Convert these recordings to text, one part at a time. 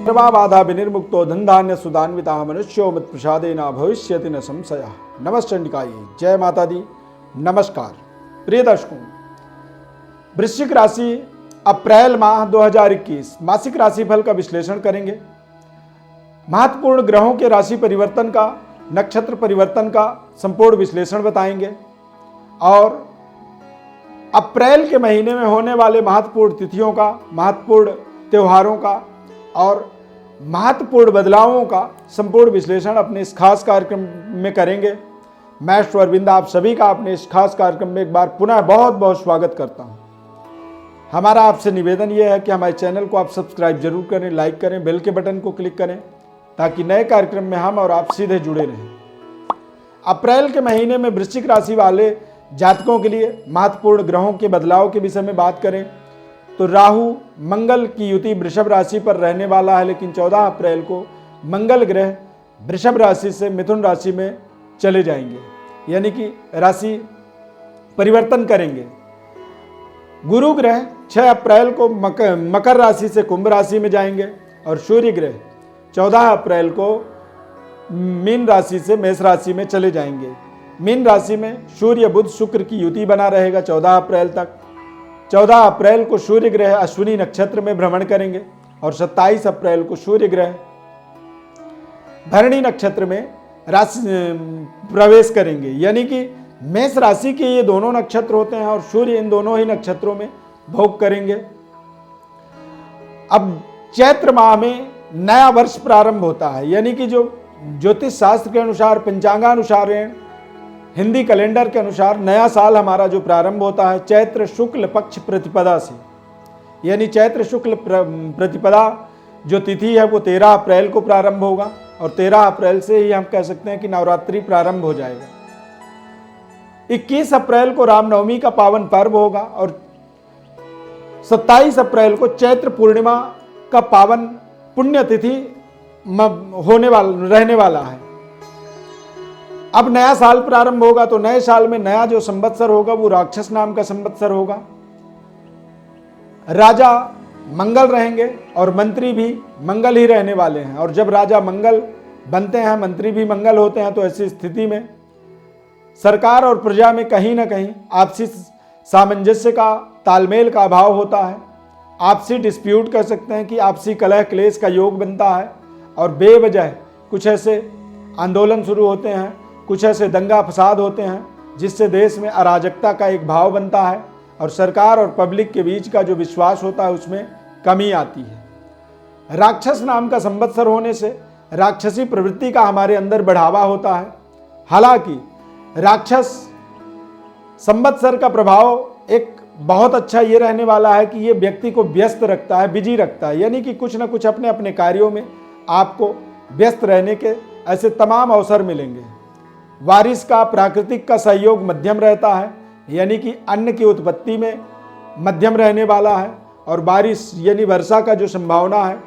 सर्वा बाधा विनिर्मुक्तो धनधान्य सुधान्विता मनुष्यो मत प्रसादेन भविष्यति न संशयः। नमश्चंडिकाय, जय माता दी, नमस्कार। प्रिय दर्शकों, वृश्चिक राशि अप्रैल माह 2021 मासिक राशिफल का विश्लेषण करेंगे। महत्वपूर्ण ग्रहों के राशि परिवर्तन का, नक्षत्र परिवर्तन का संपूर्ण विश्लेषण बताएंगे और अप्रैल के महीने में होने वाले महत्वपूर्ण तिथियों का, महत्वपूर्ण त्योहारों का और महत्वपूर्ण बदलावों का संपूर्ण विश्लेषण अपने इस खास कार्यक्रम में करेंगे। मैं श्री अरविंद आप सभी का अपने इस खास कार्यक्रम में एक बार पुनः बहुत बहुत स्वागत करता हूं। हमारा आपसे निवेदन यह है कि हमारे चैनल को आप सब्सक्राइब जरूर करें, लाइक करें, बेल के बटन को क्लिक करें ताकि नए कार्यक्रम में हम और आप सीधे जुड़े रहें। अप्रैल के महीने में वृश्चिक राशि वाले जातकों के लिए महत्वपूर्ण ग्रहों के बदलाव के विषय में बात करें तो राहु मंगल की युति वृषभ राशि पर रहने वाला है, लेकिन 14 अप्रैल को मंगल ग्रह वृषभ राशि से मिथुन राशि में चले जाएंगे, यानी कि राशि परिवर्तन करेंगे। गुरु ग्रह 6 अप्रैल को मकर राशि से कुंभ राशि में जाएंगे और सूर्य ग्रह 14 अप्रैल को मीन राशि से मेष राशि में चले जाएंगे। मीन राशि में सूर्य बुध शुक्र की युति बना रहेगा 14 अप्रैल तक। 14 अप्रैल को सूर्य ग्रह अश्विनी नक्षत्र में भ्रमण करेंगे और 27 अप्रैल को सूर्य ग्रह भरणी नक्षत्र में राशि प्रवेश करेंगे, यानी कि मेष राशि के ये दोनों नक्षत्र होते हैं और सूर्य इन दोनों ही नक्षत्रों में भोग करेंगे। अब चैत्र माह में नया वर्ष प्रारंभ होता है, यानी कि जो ज्योतिष शास्त्र के अनुसार, पंचांगानुसार, हिंदी कैलेंडर के अनुसार नया साल हमारा जो प्रारंभ होता है चैत्र शुक्ल पक्ष प्रतिपदा से, यानी चैत्र शुक्ल प्रतिपदा जो तिथि है वो 13 अप्रैल को प्रारंभ होगा और 13 अप्रैल से ही हम कह सकते हैं कि नवरात्रि प्रारंभ हो जाएगा। 21 अप्रैल को रामनवमी का पावन पर्व होगा और 27 अप्रैल को चैत्र पूर्णिमा का पावन पुण्यतिथि रहने वाला है। अब नया साल प्रारंभ होगा तो नए साल में नया जो संवत्सर होगा वो राक्षस नाम का संवत्सर होगा। राजा मंगल रहेंगे और मंत्री भी मंगल ही रहने वाले हैं, और जब राजा मंगल बनते हैं, मंत्री भी मंगल होते हैं, तो ऐसी स्थिति में सरकार और प्रजा में कहीं ना कहीं आपसी सामंजस्य का, तालमेल का अभाव होता है। आपसी डिस्प्यूट कह सकते हैं कि आपसी कलह क्लेश का योग बनता है और बेवजह कुछ ऐसे आंदोलन शुरू होते हैं, कुछ ऐसे दंगा फसाद होते हैं जिससे देश में अराजकता का एक भाव बनता है और सरकार और पब्लिक के बीच का जो विश्वास होता है उसमें कमी आती है। राक्षस नाम का संवत्सर होने से राक्षसी प्रवृत्ति का हमारे अंदर बढ़ावा होता है। हालांकि राक्षस संवत्सर का प्रभाव एक बहुत अच्छा ये रहने वाला है कि ये व्यक्ति को व्यस्त रखता है, बिजी रखता है, यानी कि कुछ ना कुछ अपने अपने कार्यों में आपको व्यस्त रहने के ऐसे तमाम अवसर मिलेंगे। बारिश का, प्राकृतिक का सहयोग मध्यम रहता है, यानी कि अन्न की उत्पत्ति में मध्यम रहने वाला है और बारिश यानी वर्षा का जो संभावना है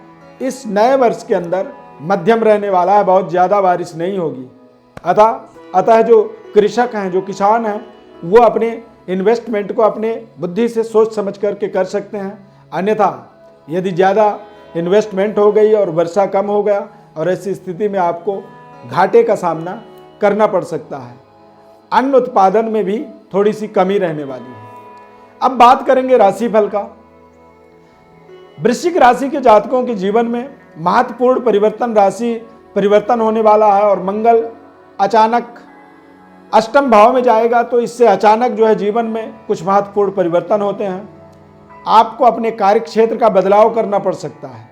इस नए वर्ष के अंदर मध्यम रहने वाला है, बहुत ज़्यादा बारिश नहीं होगी। अतः जो कृषक हैं, जो किसान हैं, वो अपने इन्वेस्टमेंट को अपने बुद्धि से सोच समझ करके कर सकते हैं। अन्यथा यदि ज़्यादा इन्वेस्टमेंट हो गई और वर्षा कम हो गया और ऐसी स्थिति में आपको घाटे का सामना करना पड़ सकता है। अन्न उत्पादन में भी थोड़ी सी कमी रहने वाली है। अब बात करेंगे राशिफल का। वृश्चिक राशि के जातकों के जीवन में महत्वपूर्ण राशि परिवर्तन होने वाला है और मंगल अचानक अष्टम भाव में जाएगा, तो इससे अचानक जो है जीवन में कुछ महत्वपूर्ण परिवर्तन होते हैं। आपको अपने कार्य क्षेत्र का बदलाव करना पड़ सकता है।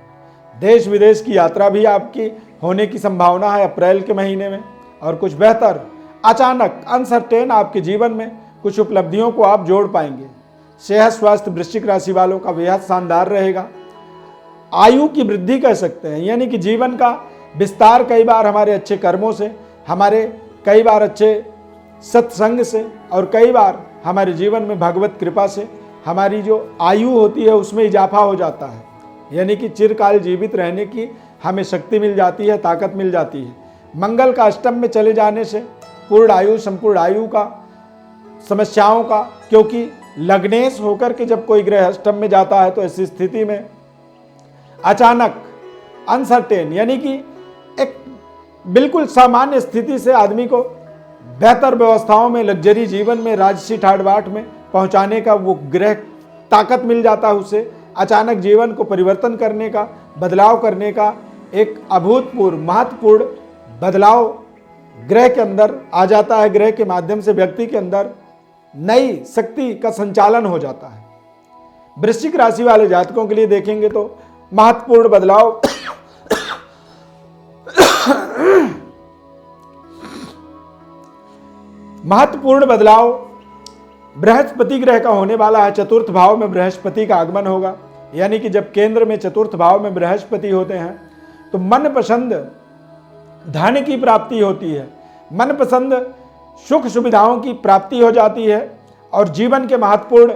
देश विदेश की यात्रा भी आपकी होने की संभावना है अप्रैल के महीने में और कुछ बेहतर अचानक अनसर्टेन आपके जीवन में कुछ उपलब्धियों को आप जोड़ पाएंगे। सेहत स्वास्थ्य वृश्चिक राशि वालों का बेहद शानदार रहेगा। आयु की वृद्धि कह सकते हैं, यानी कि जीवन का विस्तार कई बार हमारे अच्छे कर्मों से, हमारे कई बार अच्छे सत्संग से और कई बार हमारे जीवन में भगवत कृपा से हमारी जो आयु होती है उसमें इजाफा हो जाता है, यानी कि चिरकाल जीवित रहने की हमें शक्ति मिल जाती है, ताकत मिल जाती है। मंगल का अष्टम में चले जाने से पूर्ण आयु, संपूर्ण आयु का, समस्याओं का, क्योंकि लग्नेश होकर के जब कोई ग्रह अष्टम में जाता है तो ऐसी स्थिति में अचानक अनसर्टेन, यानी कि एक बिल्कुल सामान्य स्थिति से आदमी को बेहतर व्यवस्थाओं में, लग्जरी जीवन में, राजसी ठाट बाट में पहुंचाने का वो ग्रह ताकत मिल जाता है उसे। अचानक जीवन को परिवर्तन करने का, बदलाव करने का एक अभूतपूर्व महत्वपूर्ण बदलाव ग्रह के अंदर आ जाता है। ग्रह के माध्यम से व्यक्ति के अंदर नई शक्ति का संचालन हो जाता है। वृश्चिक राशि वाले जातकों के लिए देखेंगे तो महत्वपूर्ण बदलाव बृहस्पति ग्रह का होने वाला है। चतुर्थ भाव में बृहस्पति का आगमन होगा, यानी कि जब केंद्र में चतुर्थ भाव में बृहस्पति होते हैं तो मनपसंद धन की प्राप्ति होती है, मनपसंद सुख सुविधाओं की प्राप्ति हो जाती है और जीवन के महत्वपूर्ण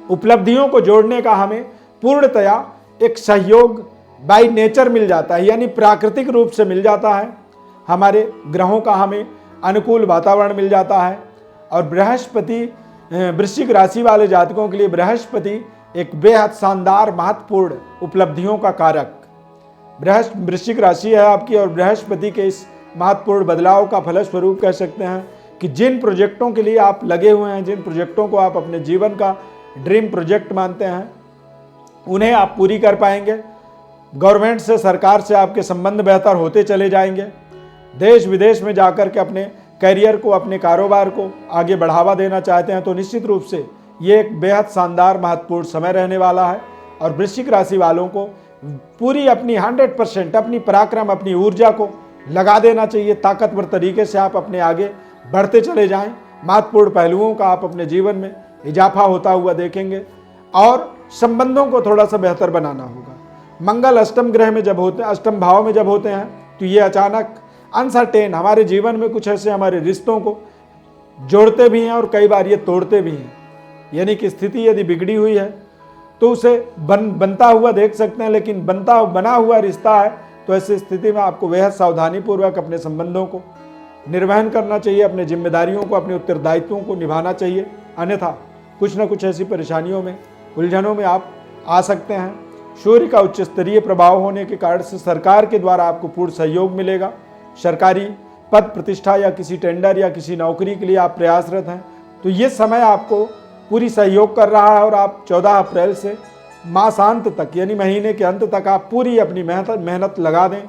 उपलब्धियों को जोड़ने का हमें पूर्णतया एक सहयोग बाय नेचर मिल जाता है, यानी प्राकृतिक रूप से मिल जाता है। हमारे ग्रहों का हमें अनुकूल वातावरण मिल जाता है। और बृहस्पति वृश्चिक राशि वाले जातकों के लिए बृहस्पति एक बेहद शानदार महत्वपूर्ण उपलब्धियों का कारक वृश्चिक राशि है आपकी। और बृहस्पति के इस महत्वपूर्ण बदलाव का फलस्वरूप कह सकते हैं कि जिन प्रोजेक्टों के लिए आप लगे हुए हैं, जिन प्रोजेक्टों को आप अपने जीवन का ड्रीम प्रोजेक्ट मानते हैं, उन्हें आप पूरी कर पाएंगे। गवर्नमेंट से, सरकार से आपके संबंध बेहतर होते चले जाएंगे। देश विदेश में जाकर के अपने करियर को, अपने कारोबार को आगे बढ़ावा देना चाहते हैं तो निश्चित रूप से ये एक बेहद शानदार महत्वपूर्ण समय रहने वाला है। और वृश्चिक राशि वालों को पूरी अपनी 100% अपनी पराक्रम, अपनी ऊर्जा को लगा देना चाहिए। ताकतवर तरीके से आप अपने आगे बढ़ते चले जाएं। महत्वपूर्ण पहलुओं का आप अपने जीवन में इजाफा होता हुआ देखेंगे और संबंधों को थोड़ा सा बेहतर बनाना होगा। मंगल अष्टम ग्रह में जब होते हैं, अष्टम भाव में जब होते हैं तो ये अचानक अनसर्टेन हमारे जीवन में कुछ ऐसे हमारे रिश्तों को जोड़ते भी हैं और कई बार ये तोड़ते भी हैं। यानी कि स्थिति यदि बिगड़ी हुई है तो उसे बनता हुआ देख सकते हैं, लेकिन बना हुआ रिश्ता है तो ऐसी स्थिति में आपको बेहद सावधानीपूर्वक अपने संबंधों को निर्वहन करना चाहिए, अपने जिम्मेदारियों को, अपने उत्तरदायित्वों को निभाना चाहिए। अन्यथा कुछ न कुछ ऐसी परेशानियों में, उलझनों में आप आ सकते हैं। सूर्य का उच्च स्तरीय प्रभाव होने के कारण से सरकार के द्वारा आपको पूर्ण सहयोग मिलेगा। सरकारी पद प्रतिष्ठा या किसी टेंडर या किसी नौकरी के लिए आप प्रयासरत हैं तो ये समय आपको पूरी सहयोग कर रहा है। और आप 14 अप्रैल से मासांत तक, यानी महीने के अंत तक आप पूरी अपनी मेहनत लगा दें।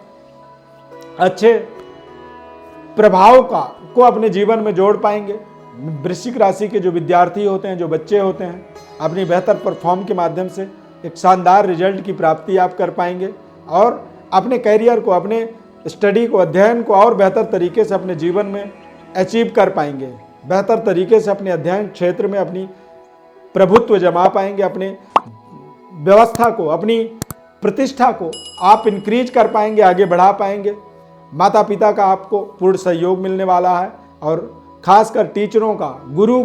अच्छे प्रभाव को अपने जीवन में जोड़ पाएंगे। वृश्चिक राशि के जो विद्यार्थी होते हैं, जो बच्चे होते हैं, अपनी बेहतर परफॉर्म के माध्यम से एक शानदार रिजल्ट की प्राप्ति आप कर पाएंगे और अपने कैरियर को, अपने स्टडी को, अध्ययन को और बेहतर तरीके से अपने जीवन में अचीव कर पाएंगे। बेहतर तरीके से अपने अध्ययन क्षेत्र में अपनी प्रभुत्व जमा पाएंगे। अपने व्यवस्था को, अपनी प्रतिष्ठा को आप इंक्रीज कर पाएंगे, आगे बढ़ा पाएंगे। माता पिता का आपको पूर्ण सहयोग मिलने वाला है और खासकर टीचरों का, गुरु